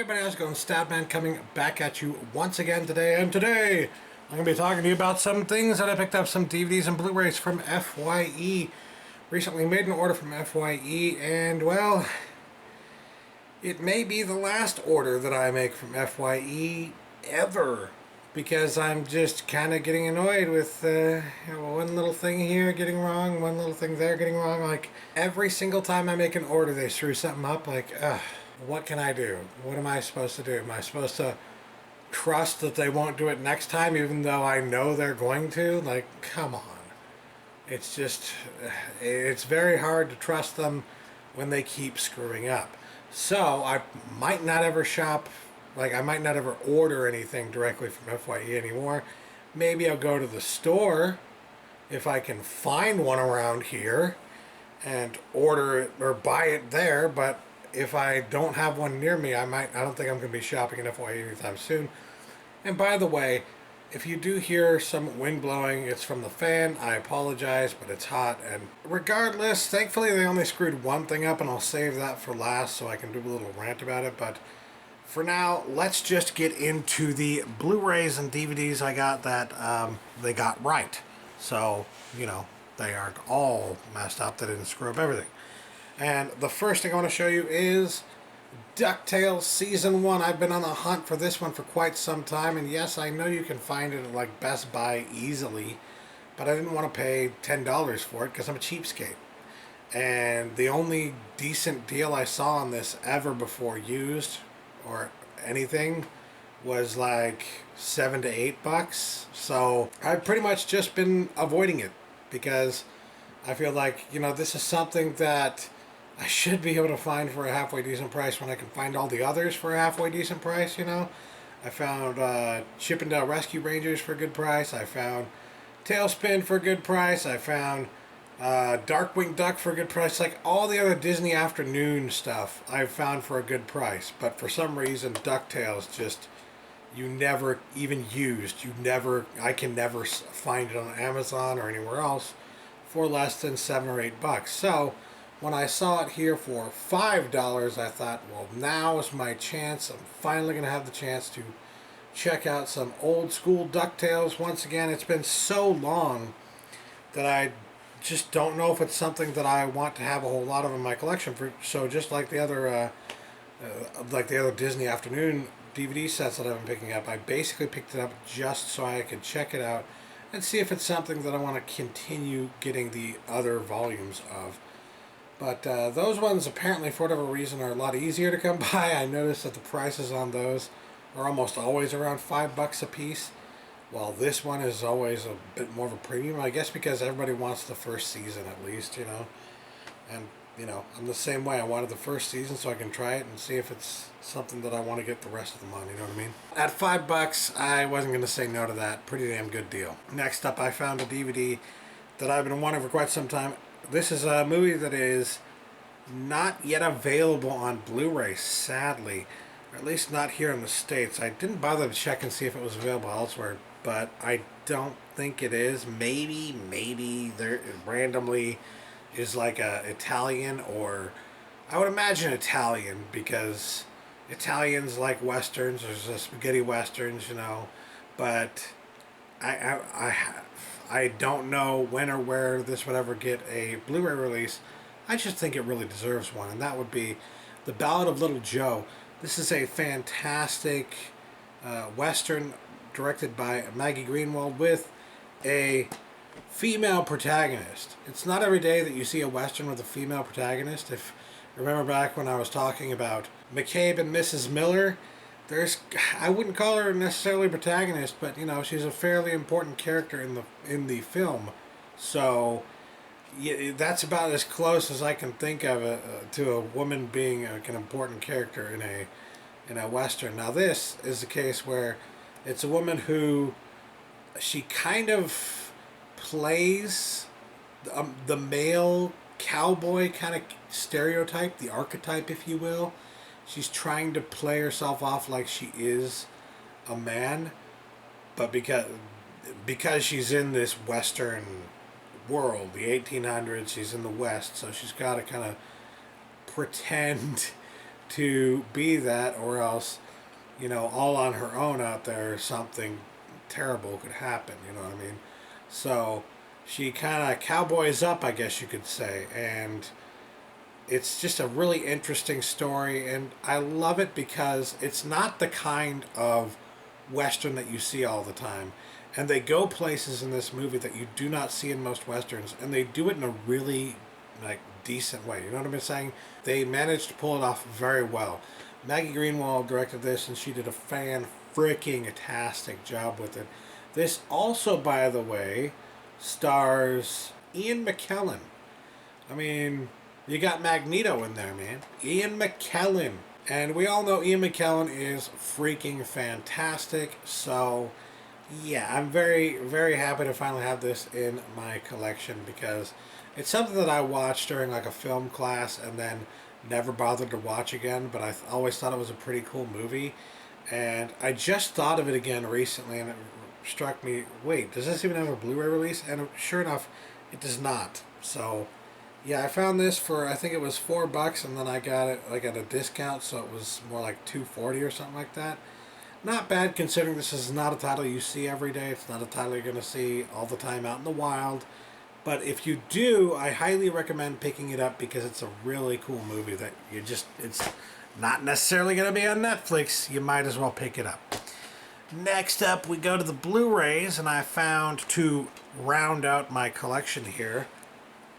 everybody, how's it going? Statman coming back at you once again today, and today I'm going to be talking to you about some things that I picked up, some DVDs and Blu-rays from FYE. Recently made an order from FYE, and well, it may be the last order that I make from FYE ever, because I'm just kind of getting annoyed with one little thing here getting wrong, one little thing there getting wrong. Like, every single time I make an order, they screw something up. Like, what can I do? What am I supposed to do? Am I supposed to trust that they won't do it next time, even though I know they're going to? Like, come on. It's just, it's very hard to trust them when they keep screwing up. So, I might not ever shop, like, I might not ever order anything directly from FYE anymore. Maybe I'll go to the store, if I can find one around here, and order it, or buy it there, but if I don't have one near me, I don't think I'm going to be shopping at FYE anytime soon. And by the way, if you do hear some wind blowing, it's from the fan. I apologize, but it's hot. And regardless, thankfully they only screwed one thing up, and I'll save that for last so I can do a little rant about it. But for now, let's just get into the Blu-rays and DVDs I got that they got right. So, you know, they aren't all messed up. They didn't screw up everything. And the first thing I want to show you is DuckTales Season 1. I've been on the hunt for this one for quite some time, and yes, I know you can find it at like Best Buy easily, but I didn't want to pay $10 for it because I'm a cheapskate. And the only decent deal I saw on this ever before used or anything was like $7 to $8. So I've pretty much just been avoiding it because I feel like, you know, this is something that I should be able to find for a halfway decent price when I can find all the others for a halfway decent price, you know. I found Chippendale Rescue Rangers for a good price. I found Tailspin for a good price. I found Darkwing Duck for a good price. Like, all the other Disney Afternoon stuff I've found for a good price. But for some reason, DuckTales just, you never even used. I can never find it on Amazon or anywhere else for less than $7 or $8. So when I saw it here for $5, I thought, well, now is my chance. I'm finally going to have the chance to check out some old school DuckTales once again. It's been so long that I just don't know if it's something that I want to have a whole lot of in my collection. So just like the other Disney Afternoon DVD sets that I've been picking up, I basically picked it up just so I could check it out and see if it's something that I want to continue getting the other volumes of. But those ones, apparently, for whatever reason, are a lot easier to come by. I noticed that the prices on those are almost always around $5 a piece, while this one is always a bit more of a premium. I guess because everybody wants the first season at least, you know. And, you know, I'm the same way. I wanted the first season so I can try it and see if it's something that I want to get the rest of them on, you know what I mean? At $5, I wasn't going to say no to that. Pretty damn good deal. Next up, I found a DVD that I've been wanting for quite some time. This is a movie that is not yet available on Blu-ray, sadly. Or at least not here in the States. I didn't bother to check and see if it was available elsewhere, but I don't think it is. Maybe there randomly is like a Italian, or I would imagine Italian, because Italians like westerns. There's the spaghetti westerns, you know, but I don't know when or where this would ever get a Blu-ray release. I just think it really deserves one, and that would be The Ballad of Little Joe. This is a fantastic western directed by Maggie Greenwald with a female protagonist. It's not every day that you see a western with a female protagonist. If you remember back when I was talking about McCabe and Mrs. Miller, I wouldn't call her necessarily a protagonist, but you know, she's a fairly important character in the film. So yeah, that's about as close as I can think of to a woman being an important character in a western. Now this is the case where it's a woman who, she kind of plays the male cowboy kind of stereotype, the archetype, if you will. She's trying to play herself off like she is a man, but because she's in this western world, the 1800s, she's in the West, so she's got to kind of pretend to be that, or else, all on her own out there, something terrible could happen, you know what I mean? So she kind of cowboys up, I guess you could say, and it's just a really interesting story, and I love it because it's not the kind of Western that you see all the time. And they go places in this movie that you do not see in most Westerns, and they do it in a really, decent way. You know what I'm saying? They managed to pull it off very well. Maggie Greenwald directed this, and she did a fan-freaking-tastic job with it. This also, by the way, stars Ian McKellen. I mean, you got Magneto in there, man. Ian McKellen. And we all know Ian McKellen is freaking fantastic. So, yeah, I'm very, very happy to finally have this in my collection because it's something that I watched during like a film class and then never bothered to watch again. But I always thought it was a pretty cool movie. And I just thought of it again recently and it struck me, wait, does this even have a Blu-ray release? And sure enough, it does not. So, yeah, I found this for, I think it was $4, and then I got it like at a discount, so it was more like $2.40 or something like that. Not bad considering this is not a title you see every day. It's not a title you're going to see all the time out in the wild. But if you do, I highly recommend picking it up because it's a really cool movie that it's not necessarily going to be on Netflix. You might as well pick it up. Next up, we go to the Blu-rays, and I found, to round out my collection here,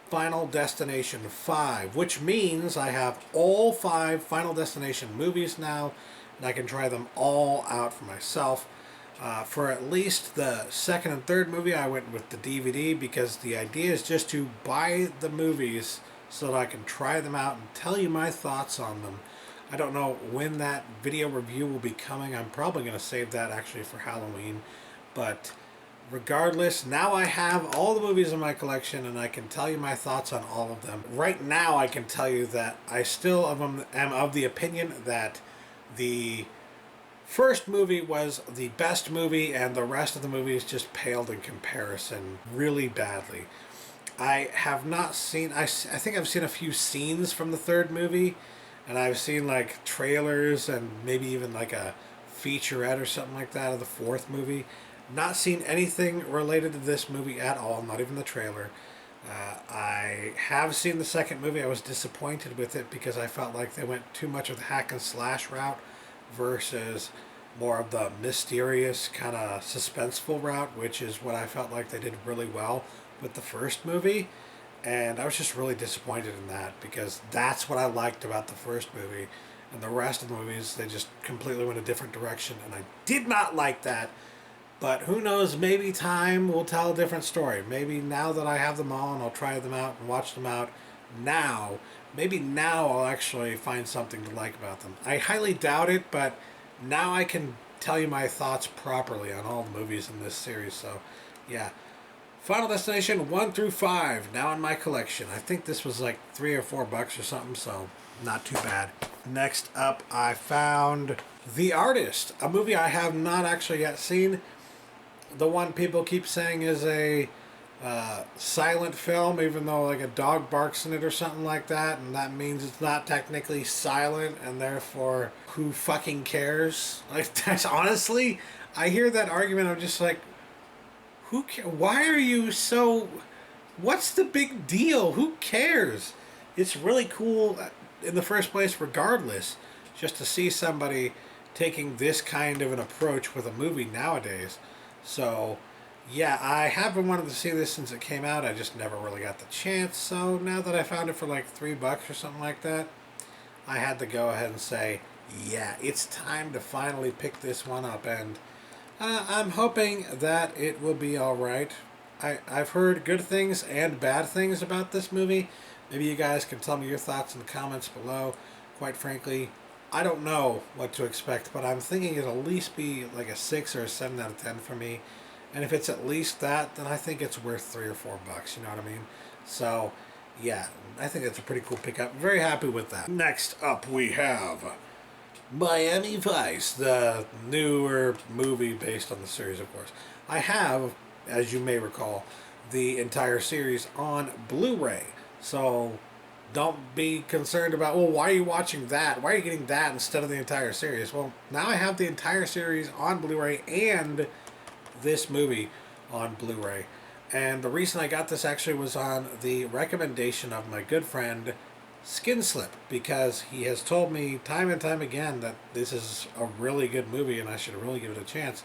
Final Destination 5, which means I have all 5 Final Destination movies now, and I can try them all out for myself. For at least the second and third movie, I went with the DVD because the idea is just to buy the movies so that I can try them out and tell you my thoughts on them. I don't know when that video review will be coming. I'm probably going to save that actually for Halloween, but regardless, now I have all the movies in my collection and I can tell you my thoughts on all of them. Right now I can tell you that I still am of the opinion that the first movie was the best movie and the rest of the movies just paled in comparison really badly. I have not seen, I think I've seen a few scenes from the third movie, and I've seen like trailers and maybe even like a featurette or something like that of the fourth movie. Not seen anything related to this movie at all, not even the trailer. I have seen the second movie. I was disappointed with it because I felt like they went too much of the hack and slash route versus more of the mysterious kind of suspenseful route, which is what I felt like they did really well with the first movie. And I was just really disappointed in that because that's what I liked about the first movie. And the rest of the movies, they just completely went a different direction. And I did not like that. But who knows, maybe time will tell a different story. Maybe now that I have them all and I'll try them out and watch them out now, maybe now I'll actually find something to like about them. I highly doubt it, but now I can tell you my thoughts properly on all the movies in this series. So, yeah. Final Destination 1 through 5, now in my collection. I think this was like $3 or $4 or something, so not too bad. Next up, I found The Artist, a movie I have not actually yet seen. The one people keep saying is a silent film, even though like a dog barks in it or something like that, and that means it's not technically silent, and therefore, who fucking cares? Like, that's honestly, I hear that argument, I'm just like, who cares? Why are you so... What's the big deal? Who cares? It's really cool in the first place regardless, just to see somebody taking this kind of an approach with a movie nowadays. So, yeah, I have been wanting to see this since it came out. I just never really got the chance. So now that I found it for like $3 or something like that, I had to go ahead and say, yeah, it's time to finally pick this one up. And I'm hoping that it will be alright. I've heard good things and bad things about this movie. Maybe you guys can tell me your thoughts in the comments below. Quite frankly, I don't know what to expect, but I'm thinking it'll at least be like a 6 or a 7 out of 10 for me. And if it's at least that, then I think it's worth $3 or $4, you know what I mean? So, yeah, I think it's a pretty cool pickup. Very happy with that. Next up we have Miami Vice, the newer movie based on the series, of course. I have, as you may recall, the entire series on Blu-ray. So don't be concerned about, well, why are you watching that? Why are you getting that instead of the entire series? Well, now I have the entire series on Blu-ray and this movie on Blu-ray. And the reason I got this actually was on the recommendation of my good friend Skinslip, because he has told me time and time again that this is a really good movie and I should really give it a chance.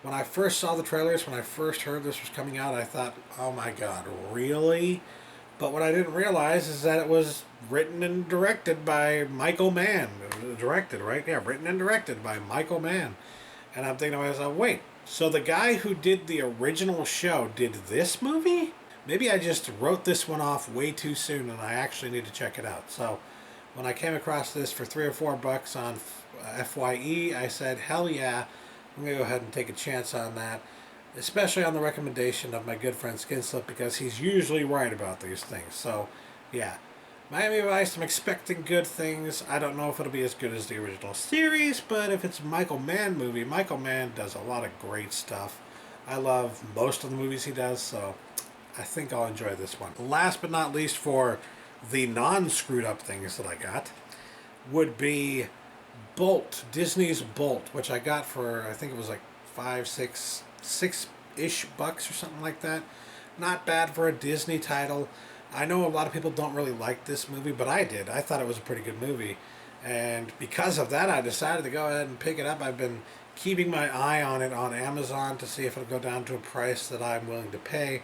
When I first saw the trailers, when I first heard this was coming out, I thought, oh my god, really? But what I didn't realize is that it was written and directed by Michael Mann. Directed, right? Yeah, written and directed by Michael Mann. And I'm thinking to myself, wait, so the guy who did the original show did this movie? Maybe I just wrote this one off way too soon and I actually need to check it out. So when I came across this for $3 or $4 on FYE, I said, hell yeah, I'm going to go ahead and take a chance on that. Especially on the recommendation of my good friend Skinslip, because he's usually right about these things. So, yeah. Miami Vice, I'm expecting good things. I don't know if it'll be as good as the original series, but if it's a Michael Mann movie, Michael Mann does a lot of great stuff. I love most of the movies he does, so I think I'll enjoy this one. Last but not least, for the non-screwed up things that I got, would be Bolt, Disney's Bolt, which I got for, I think it was like 6-ish bucks or something like that. Not bad for a Disney title. I know a lot of people don't really like this movie, but I did. I thought it was a pretty good movie. And because of that, I decided to go ahead and pick it up. I've been keeping my eye on it on Amazon to see if it'll go down to a price that I'm willing to pay.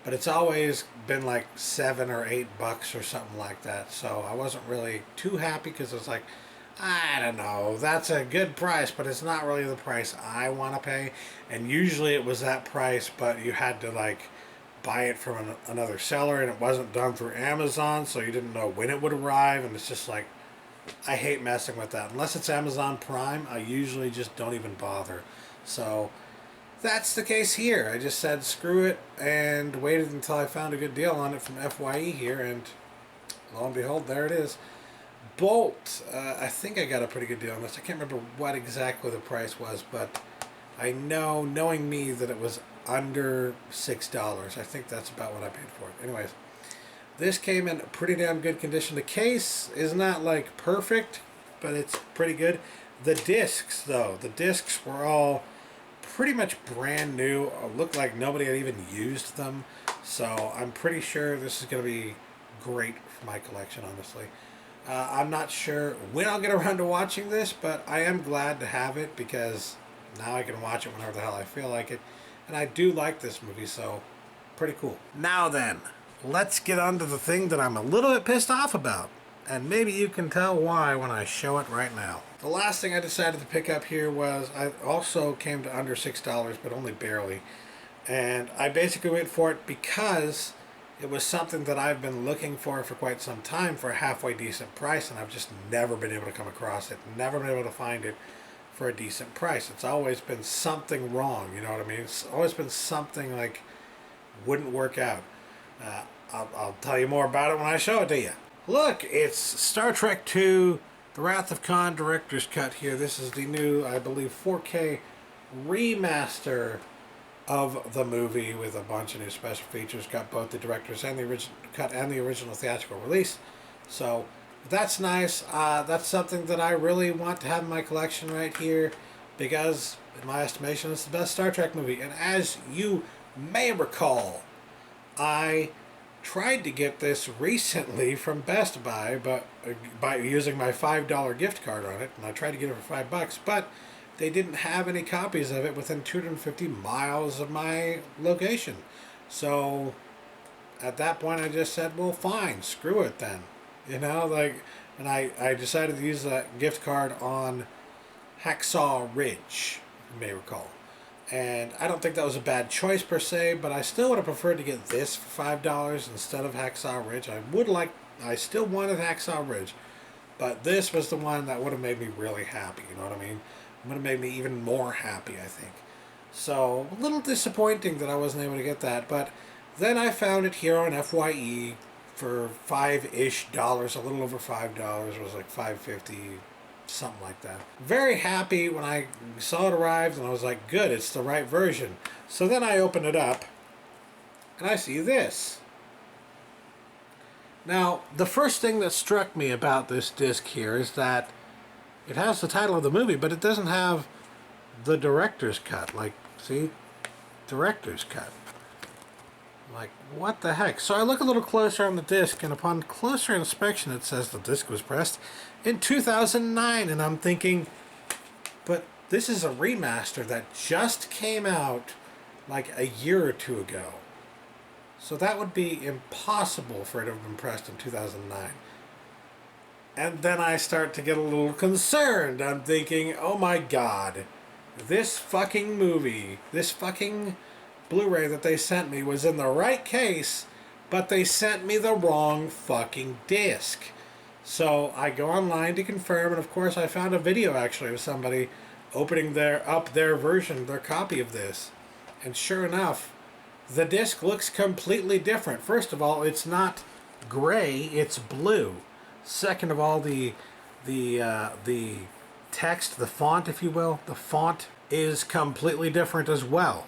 But it's always been like $7 or $8 or something like that. So I wasn't really too happy because it was like, I don't know, that's a good price, but it's not really the price I want to pay. And usually it was that price, but you had to like buy it from another seller, and it wasn't done through Amazon, so you didn't know when it would arrive. And it's just like, I hate messing with that. Unless it's Amazon Prime, I usually just don't even bother. So that's the case here. I just said screw it and waited until I found a good deal on it from FYE here, and lo and behold, there it is. Bolt, I think I got a pretty good deal on this. I can't remember what exactly the price was, but I know, knowing me, that it was under $6. I think that's about what I paid for it. Anyways, this came in pretty damn good condition. The case is not like perfect, but it's pretty good. The discs, though, the discs were all pretty much brand new. It looked like nobody had even used them. So I'm pretty sure this is going to be great for my collection, honestly. I'm not sure when I'll get around to watching this, but I am glad to have it because now I can watch it whenever the hell I feel like it. And I do like this movie, so pretty cool. Now then, let's get on to the thing that I'm a little bit pissed off about. And maybe you can tell why when I show it right now. The last thing I decided to pick up here was, I also came to under $6, but only barely. And I basically went for it because it was something that I've been looking for quite some time for a halfway decent price, and I've just never been able to come across it, never been able to find it for a decent price. It's always been something wrong, you know what I mean? It's always been something like wouldn't work out. I'll tell you more about it when I show it to you. Look, it's Star Trek II, The Wrath of Khan Director's Cut here. This is the new, I believe, 4K remaster of the movie with a bunch of new special features. Got both the director's and the original cut and the original theatrical release. So that's nice. That's something that I really want to have in my collection right here because, in my estimation, it's the best Star Trek movie. And as you may recall, I tried to get this recently from Best Buy, but by using my $5 gift card on it, and I tried to get it for $5, but they didn't have any copies of it within 250 miles of my location. So at that point I just said, well, fine, screw it then. You know, like, and I decided to use that gift card on Hacksaw Ridge, you may recall. And I don't think that was a bad choice per se, but I still would have preferred to get this for $5 instead of Hacksaw Ridge. I still wanted Hacksaw Ridge, but this was the one that would have made me really happy, you know what I mean? It would have made me even more happy, I think. So, a little disappointing that I wasn't able to get that, but then I found it here on FYE for $5-ish, a little over $5. It was like $5.50, something like that. Very happy when I saw it arrived, and I was like, good, it's the right version. So then I open it up, and I see this. Now, the first thing that struck me about this disc here is that it has the title of the movie, but it doesn't have the director's cut. Like, see? Director's cut. Like, what the heck? So I look a little closer on the disc, and upon closer inspection, it says the disc was pressed in 2009, and I'm thinking, but this is a remaster that just came out like a year or two ago. So that would be impossible for it to have been pressed in 2009. And then I start to get a little concerned. I'm thinking, oh my god, this fucking movie, this fucking Blu-ray that they sent me was in the right case, but they sent me the wrong fucking disc. So I go online to confirm, and of course I found a video actually of somebody opening their version, their copy of this. And sure enough, the disc looks completely different. First of all, it's not gray, it's blue. Second of all, the text, the font, if you will, the font is completely different as well.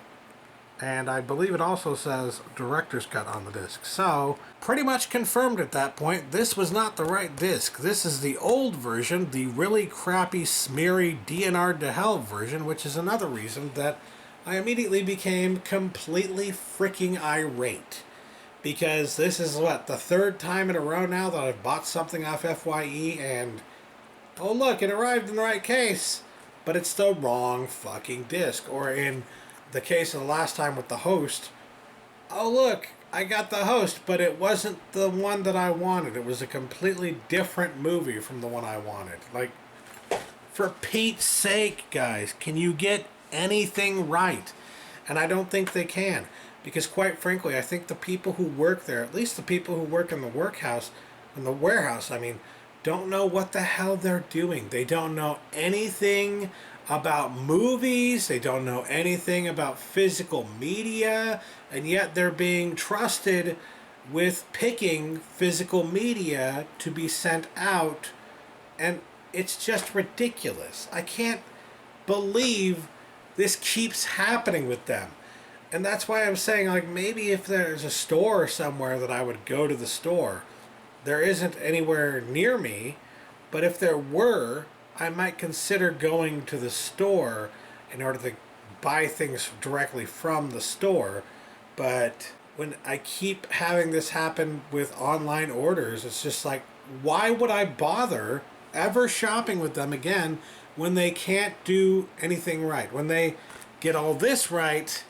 And I believe it also says director's cut on the disc. So, pretty much confirmed at that point, this was not the right disc. This is the old version, the really crappy, smeary, DNR'd to hell version, which is another reason that I immediately became completely freaking irate. Because this is, what, the third time in a row now that I've bought something off FYE and, oh look, it arrived in the right case, but it's the wrong fucking disc. Or in the case of the last time with the host, oh look, I got the host, but it wasn't the one that I wanted. It was a completely different movie from the one I wanted. Like, for Pete's sake, guys, can you get anything right? And I don't think they can, because quite frankly, I think the people who work there, at least the people who work in the warehouse, I mean, don't know what the hell they're doing. They don't know anything about movies, they don't know anything about physical media, and yet they're being trusted with picking physical media to be sent out, and it's just ridiculous. I can't believe this keeps happening with them. And that's why I'm saying, like, maybe if there's a store somewhere that I would go to the store. There isn't anywhere near me, but if there were, I might consider going to the store in order to buy things directly from the store. But when I keep having this happen with online orders, it's just like, why would I bother ever shopping with them again when they can't do anything right? When they get all this right,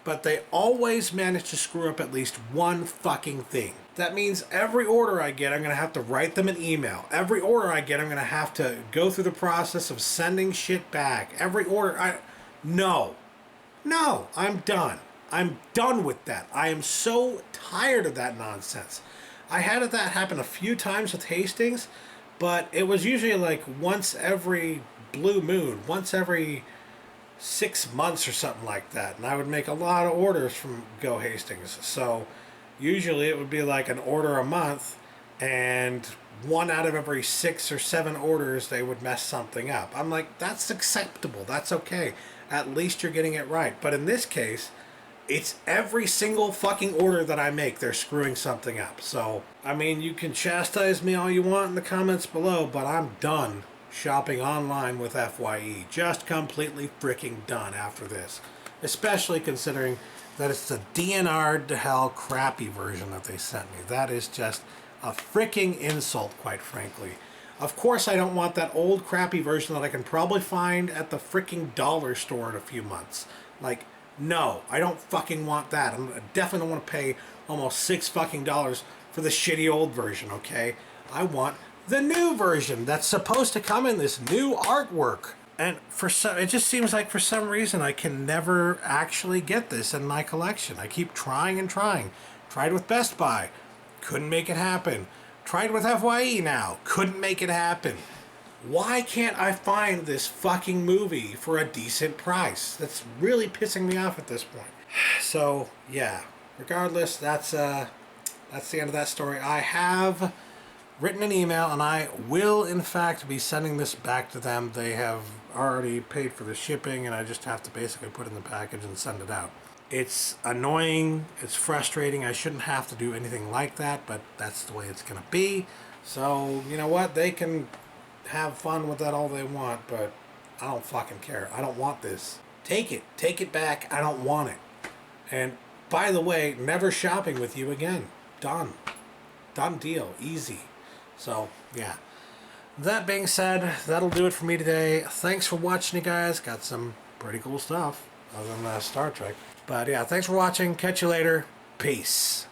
but they always manage to screw up at least one fucking thing. That means every order I get, I'm going to have to write them an email. Every order I get, I'm going to have to go through the process of sending shit back. Every order, No, I'm done. I'm done with that. I am so tired of that nonsense. I had that happen a few times with Hastings, but it was usually like once every blue moon, once every 6 months or something like that. And I would make a lot of orders from Go Hastings. So usually it would be like an order a month, and 1 out of every 6 or 7 orders they would mess something up. I'm like, that's acceptable. That's okay. At least you're getting it right. But in this case, it's every single fucking order that I make, they're screwing something up. So, I mean, you can chastise me all you want in the comments below, but I'm done shopping online with FYE. Just completely freaking done after this. Especially considering that it's the DNR'd to hell crappy version that they sent me. That is just a freaking insult, quite frankly. Of course I don't want that old crappy version that I can probably find at the freaking dollar store in a few months. Like, no, I don't fucking want that. I definitely don't want to pay almost $6 fucking for the shitty old version, okay? I want the new version that's supposed to come in this new artwork. And it just seems like for some reason I can never actually get this in my collection. I keep trying and trying. Tried with Best Buy, couldn't make it happen. Tried with FYE now, couldn't make it happen. Why can't I find this fucking movie for a decent price? That's really pissing me off at this point. So, yeah. Regardless, that's the end of that story. I have written an email, and I will, in fact, be sending this back to them. They have already paid for the shipping, and I just have to basically put it in the package and send it out. It's annoying, it's frustrating. I shouldn't have to do anything like that, but that's the way it's going to be. So, you know what? They can have fun with that all they want, but I don't fucking care. I don't want this. Take it. Take it back. I don't want it. And by the way, never shopping with you again. Done. Done deal. Easy. So, yeah. That being said, that'll do it for me today. Thanks for watching, you guys. Got some pretty cool stuff other than Star Trek. But yeah, thanks for watching. Catch you later. Peace.